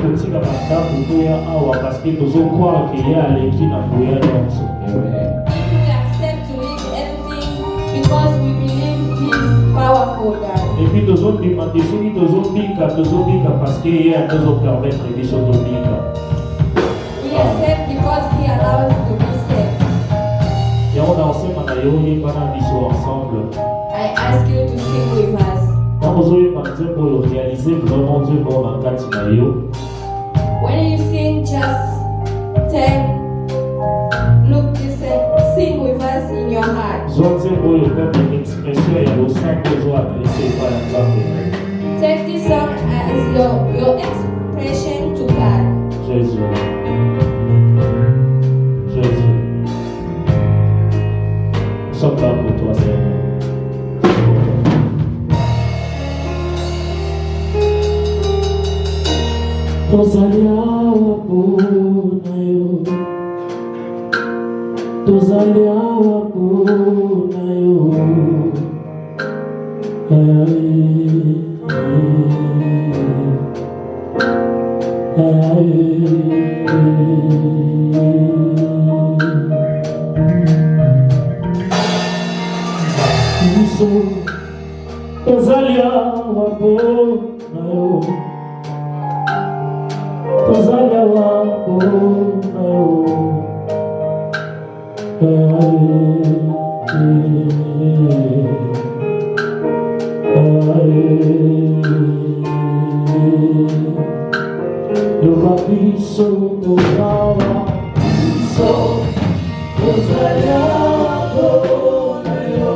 kotika bandako toya awa parce que tozokroire ke ye aleki na boya nyonso. We accept to leave everything because we believe He's powerful, God. Et puis tozodemande soki tozobika parce que ye azopermettre biso tobika. We accept because He allows us to be saved. Yango na osema na yo yebana biso ensemble. I ask you to sing with us. Quand vous avez réalisé vraiment Dieu bon en kati na yo. When you sing, just sing with us in your heart. Take this song as your expression to God. Jésus. Jésus. Nous sommes là pour toi, Seigneur. Tozalia wapona yo, tozalia wapona yo, tozalia wapona yo. Tozalia wapona yo, Loba biso tozawa biso, tozalia wapona yo,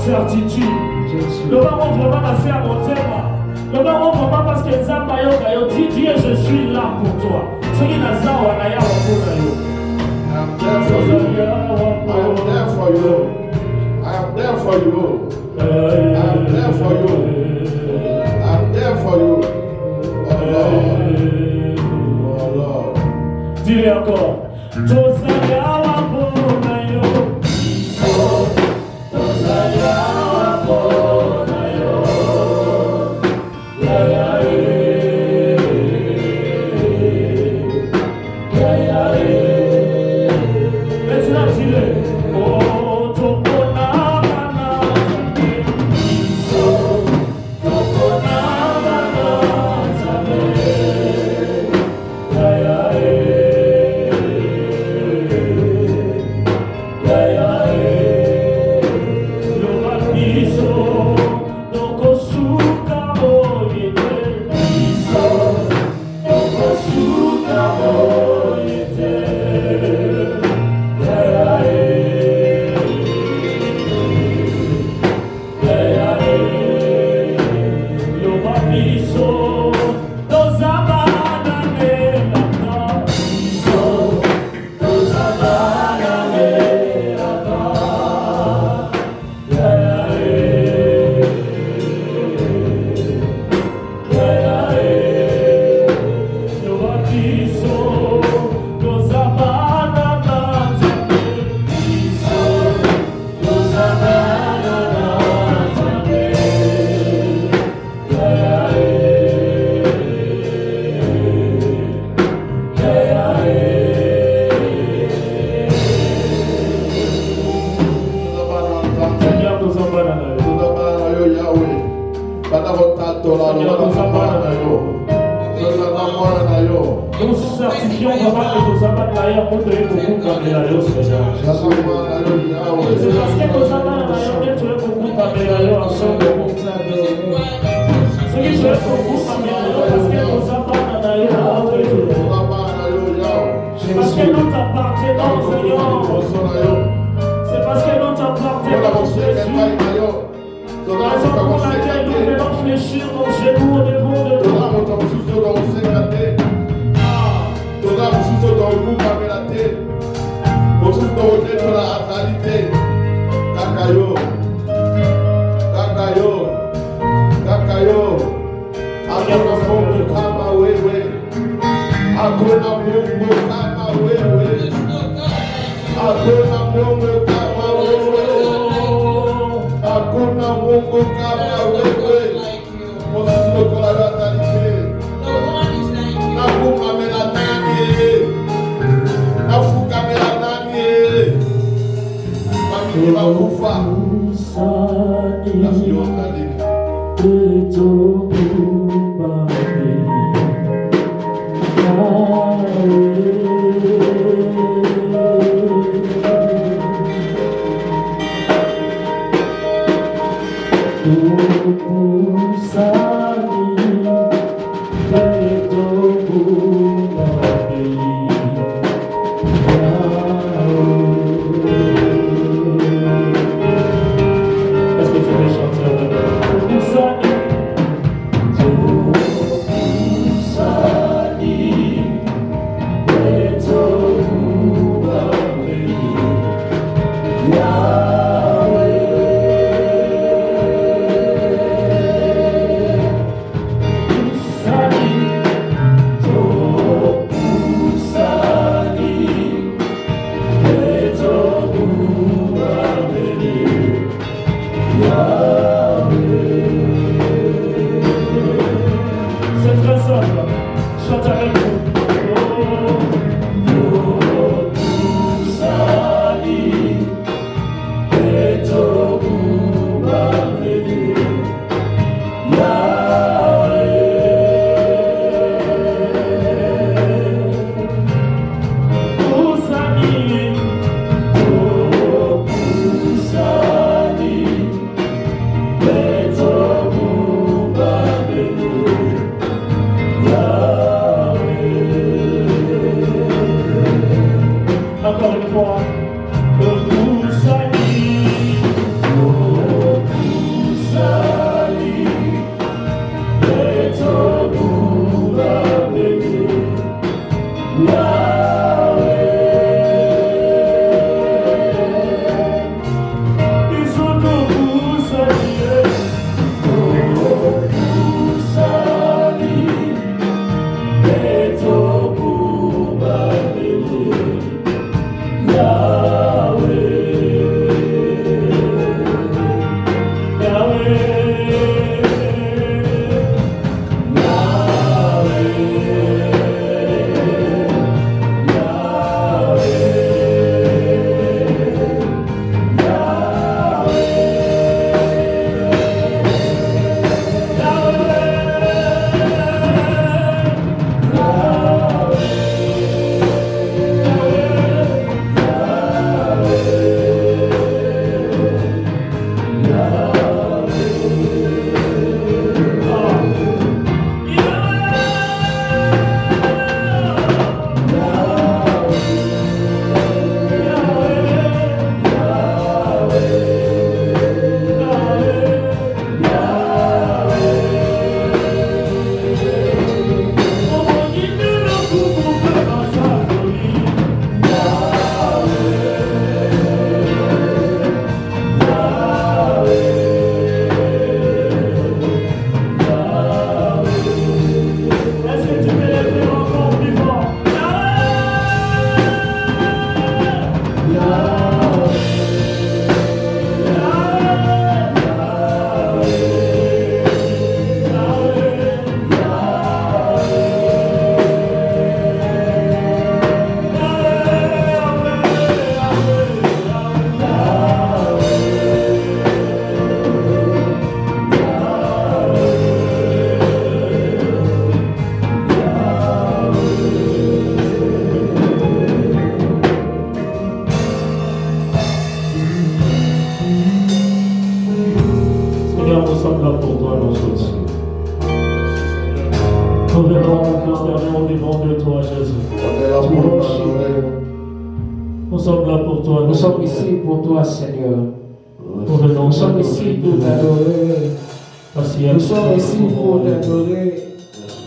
certitude. Le moment vraiment passé à mon thème. Le moment vraiment parce que dit Dieu, je suis là pour toi. Ce qui n'a pas à I am there for you. I am there for you. I am there for you. I am there for you. I am there for you. Oh Lord. Oh Lord. Dis-le encore. Nous certifions vraiment que nos amas de l'air ont donné beaucoup d'amélioration, Seigneur. C'est parce que nos amas de l'air ont donné beaucoup d'amélioration. Ce qui fait beaucoup d'amélioration, parce que nos amas de l'air ont donné beaucoup. Parce que nous t'appartenons, Seigneur. C'est parce que nous t'appartenons, Jésus. La raison pour laquelle nous venons fléchir nos genoux au devant de toi. Nous venons consterner au devant de toi, Jésus. Nous sommes là pour toi. Nous sommes ici pour toi, Seigneur. Nous sommes ici pour t'adorer. Nous sommes ici pour t'adorer.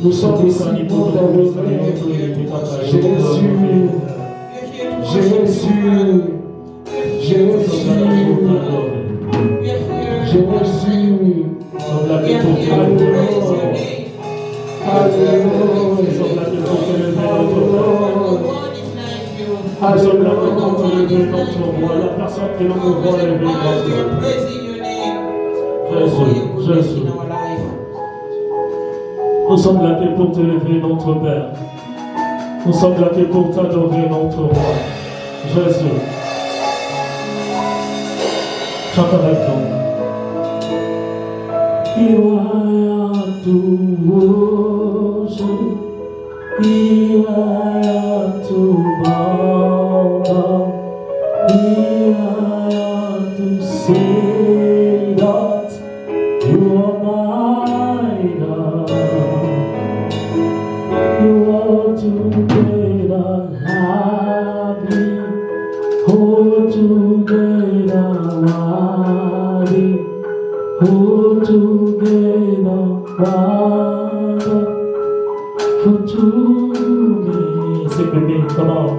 Nous sommes ici pour t'adorer. Jésus. Jésus. Jésus. Jésus. Nous sommes là pour te lever, notre Père. Nous sommes là pour t'adorer, notre Roi. Jésus. Chante avec nous. You are to worship. You are to bow down. You are to say that you are my God. You are together happy. Oh, together worthy. Oh, together Father. For to me, sing with me, come on.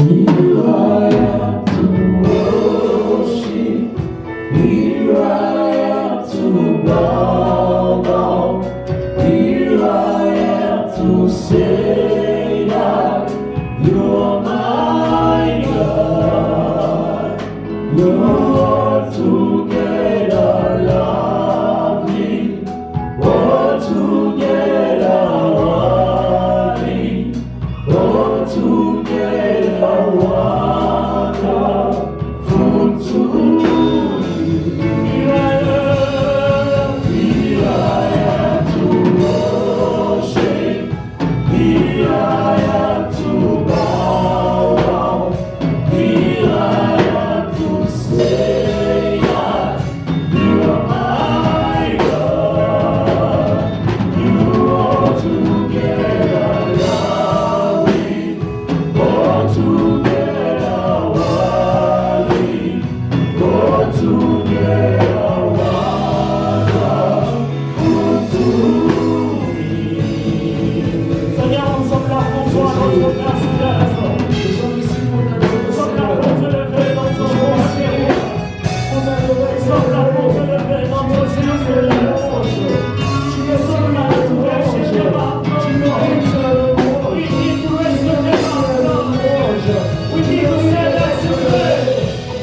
Here I am to worship. Here I am to bow down. Here I am to say that you are my God. You are together lovely. All together worthy. All together wonderful to me. Here I am to worship. Here I am to bow down. Here I am to say that you are my God. You are together lovely. All together worthy. All together wonderful to me. Seigneur, nous sommes là pour toi, notre Père céleste. Nous sommes ici pour Nous t'adorer, sommes là Seigneur. pour te lever dans ton roi. Nous sommes là pour te lever dans ton Dieu céleste. Tu es seul là pour prêcher tes paroles. We need to rest your name, Lord. We need to say that you pray.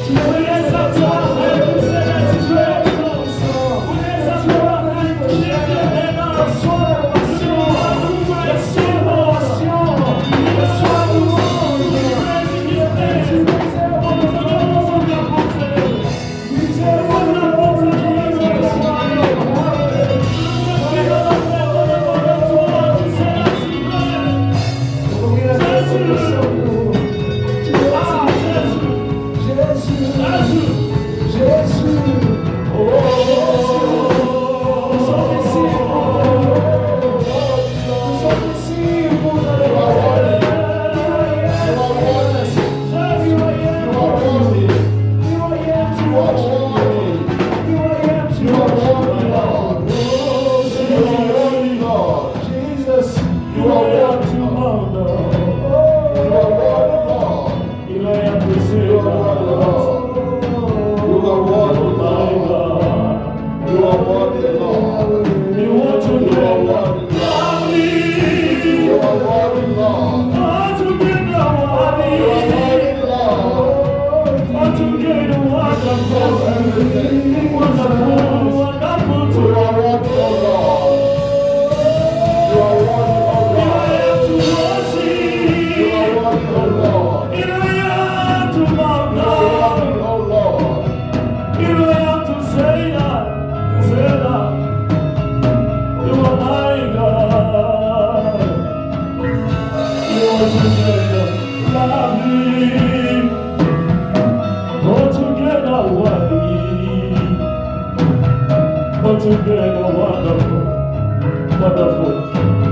We raise up to our hand to say that you pray. We raise up to our hand to share your name, our soul, passion, Together, wonderful, wonderful.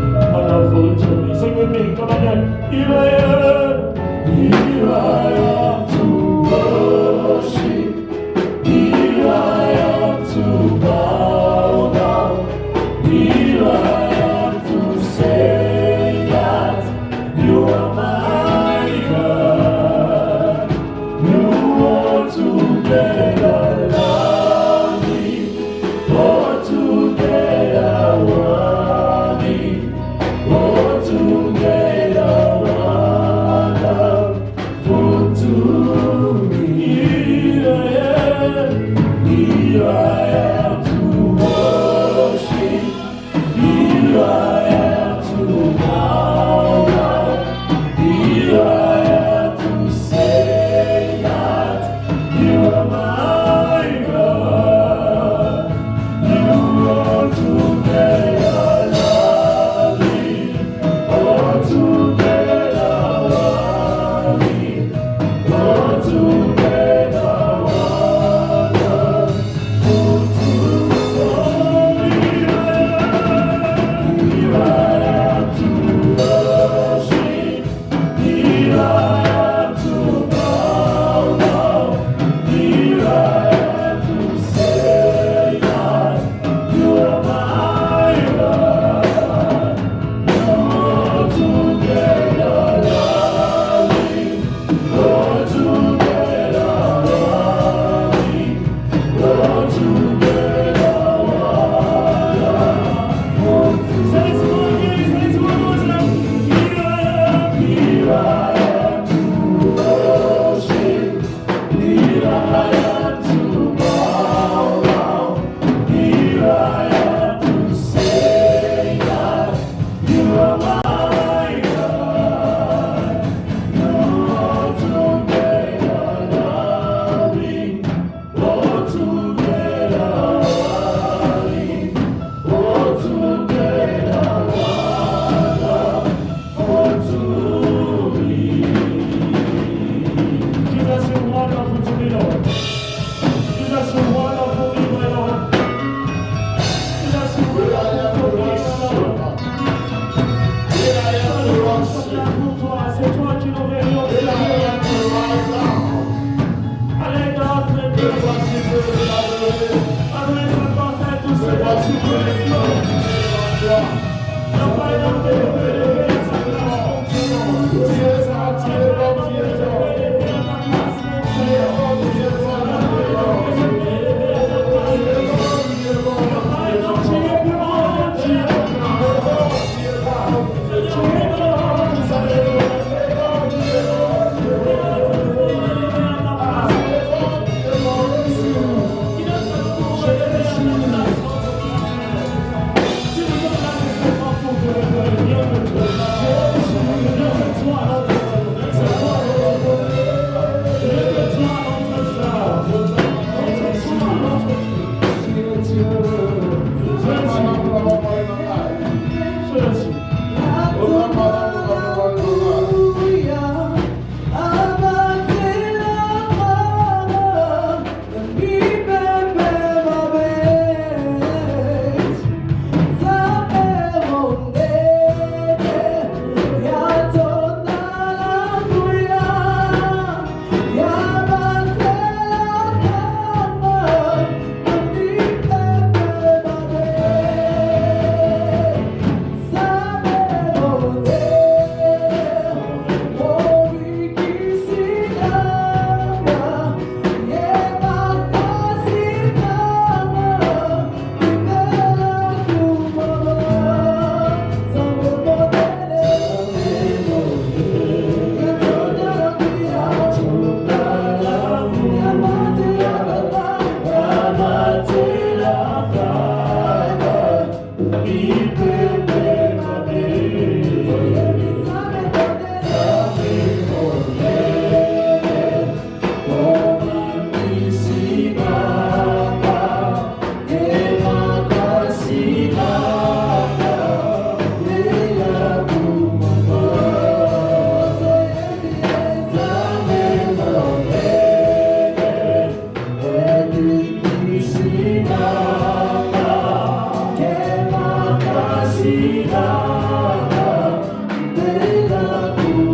Sim,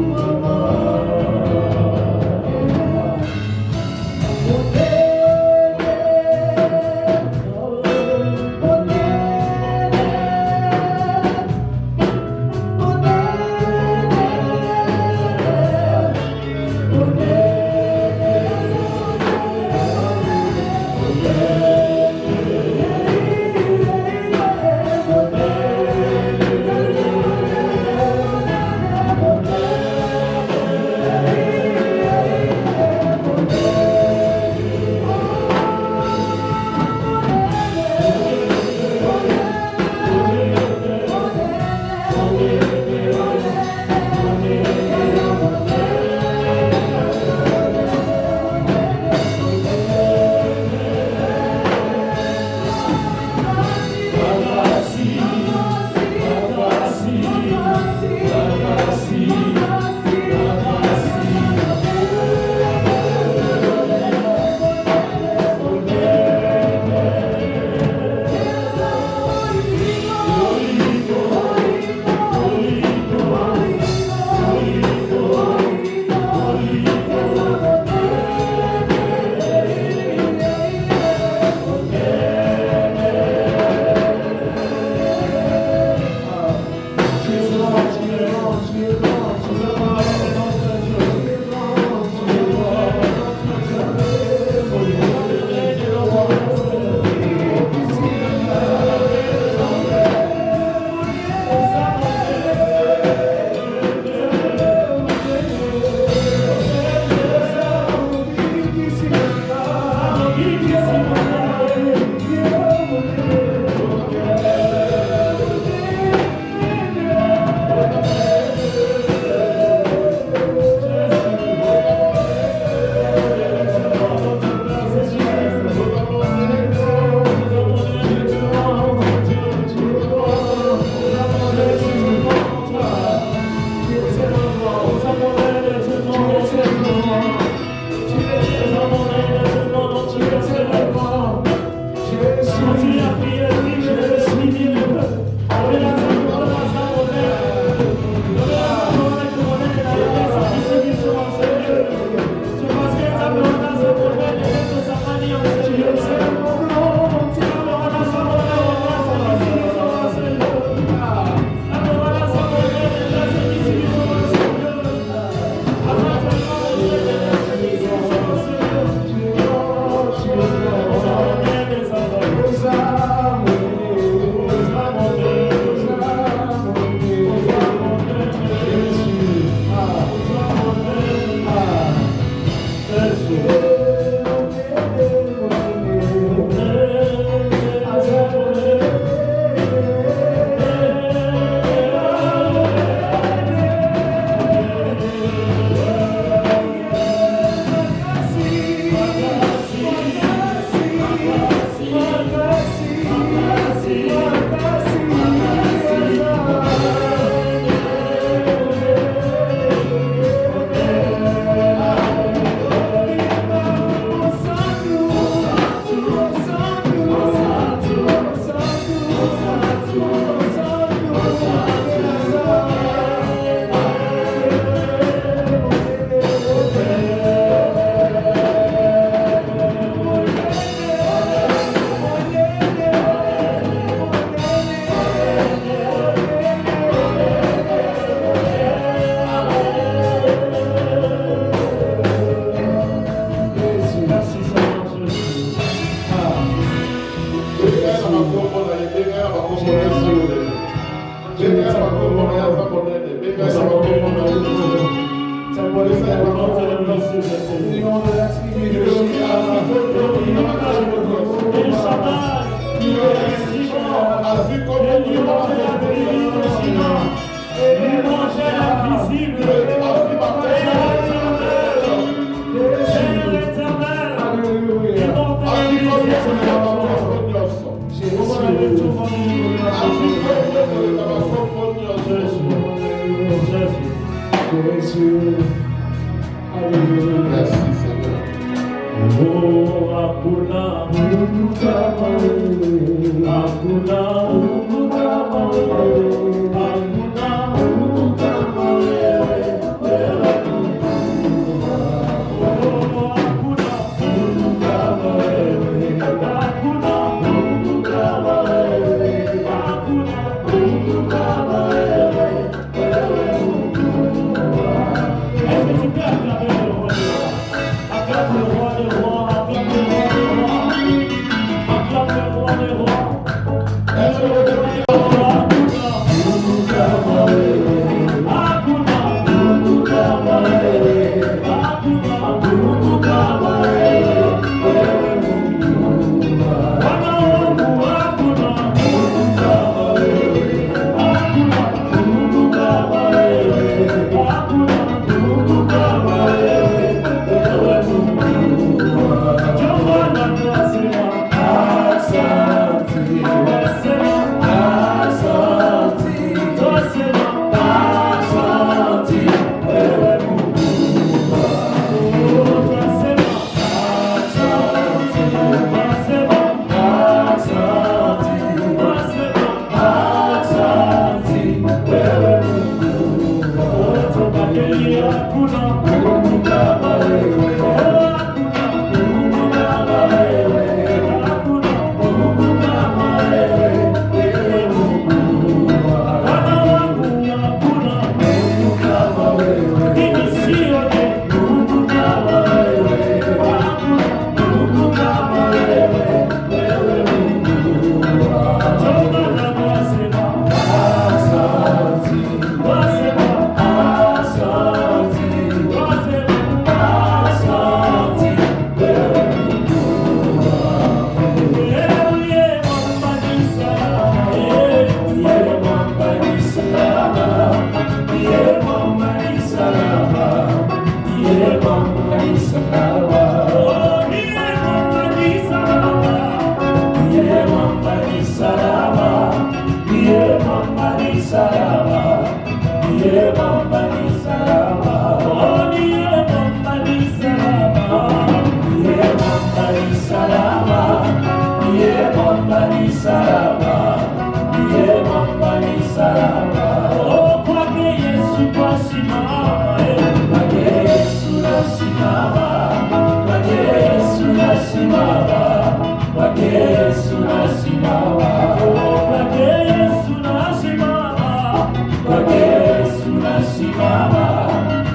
Yesu nasimama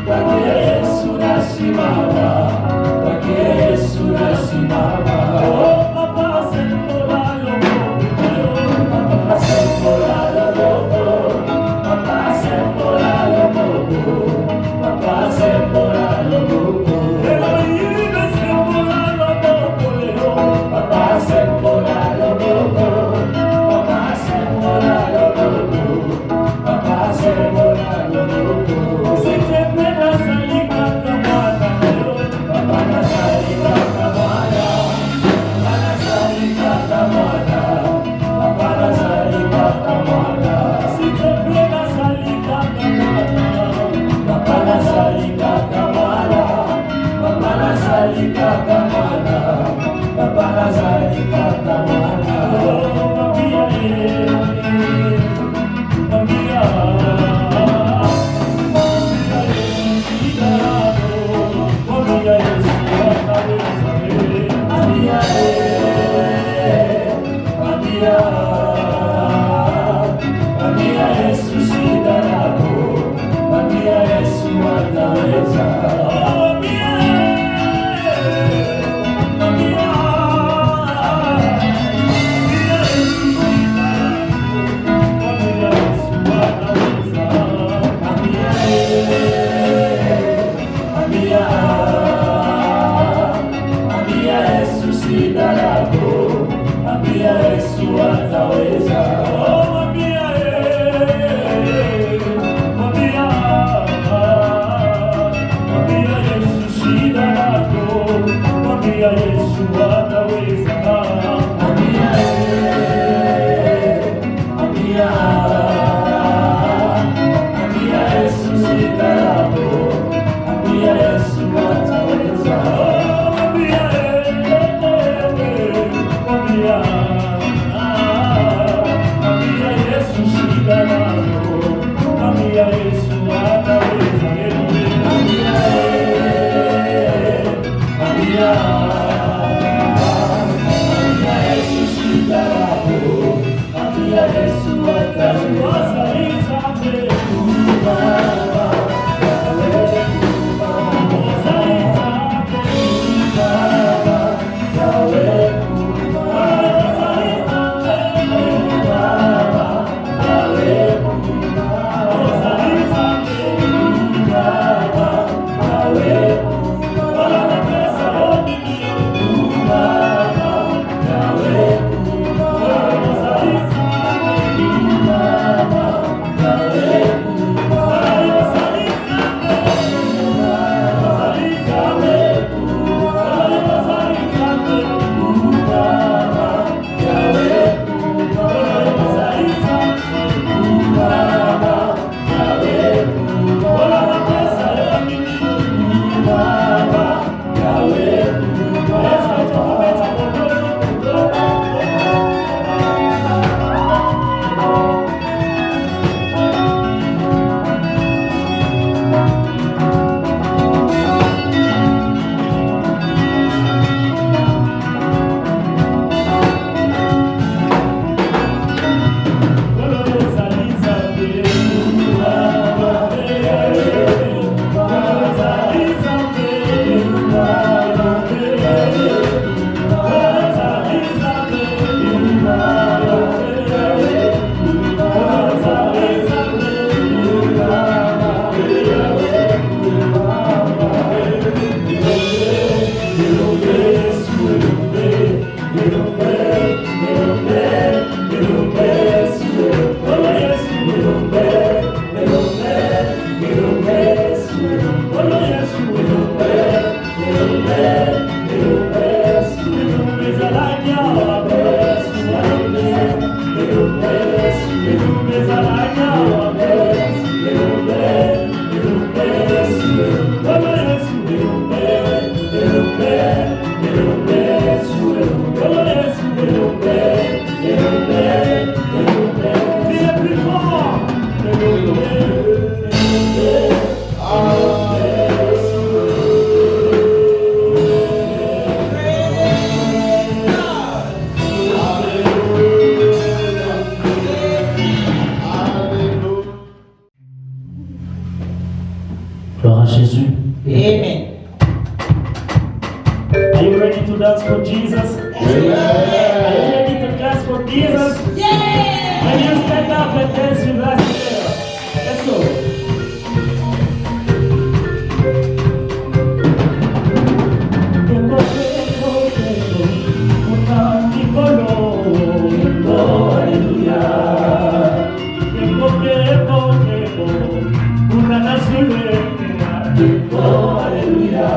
Gloire à Jésus. Amen. Are you ready to dance for Jesus? Are you ready to dance for Jesus? Yeah. Can you stand up and dance with us here? Let's go. Aleluya.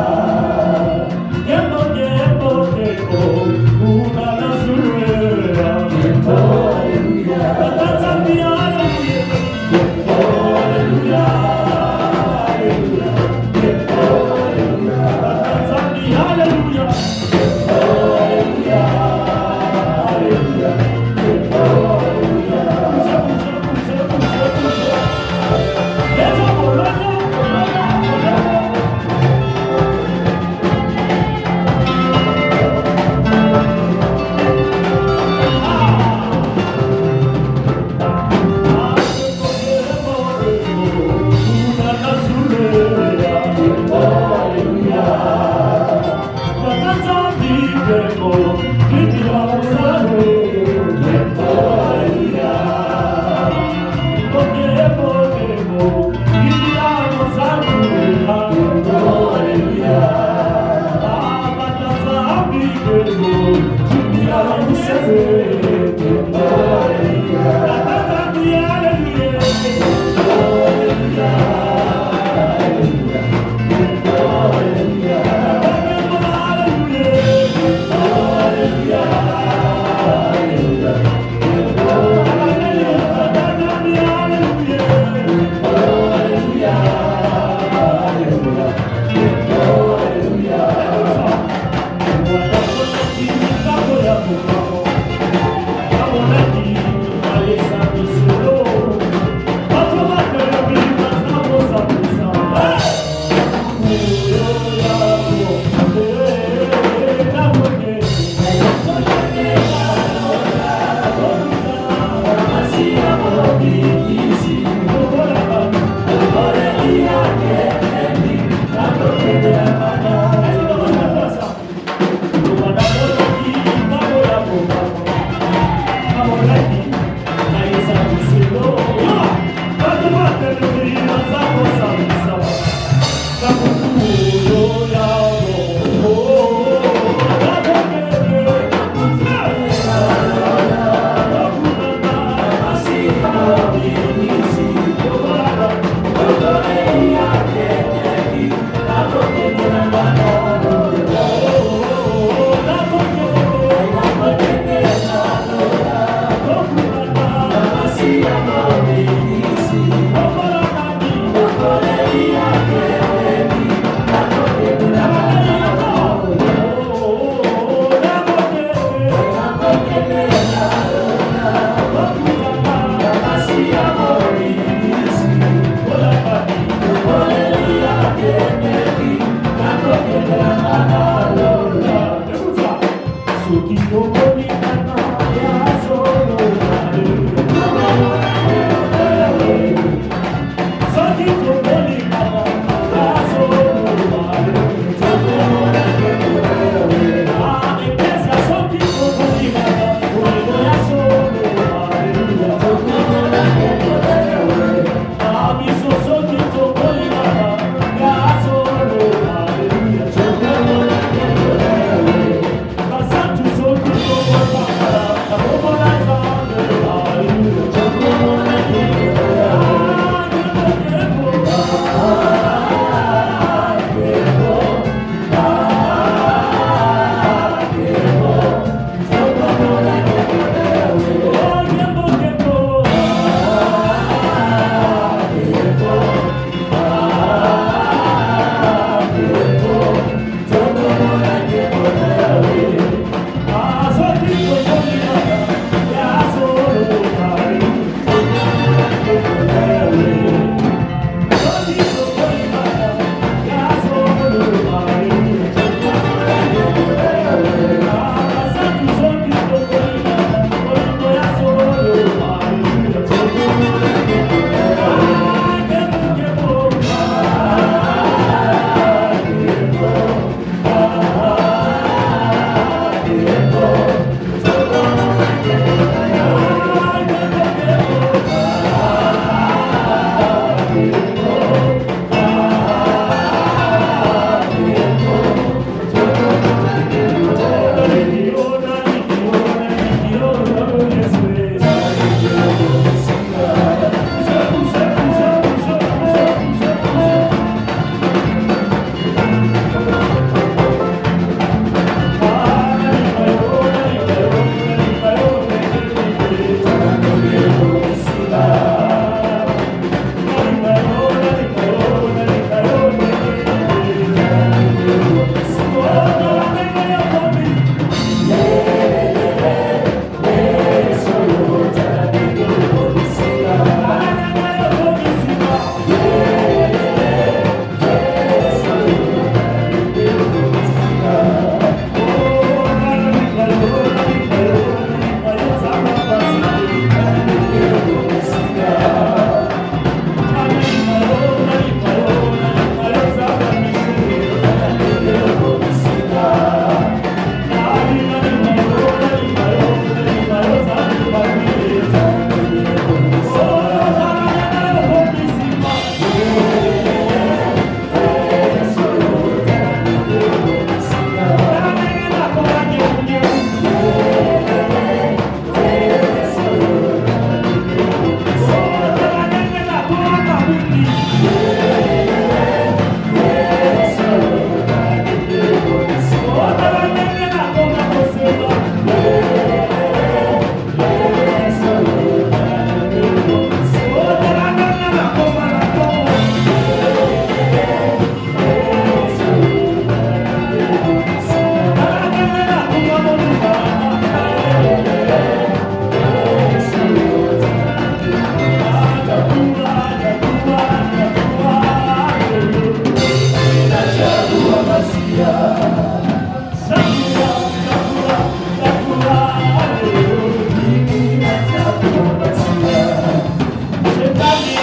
ta vie.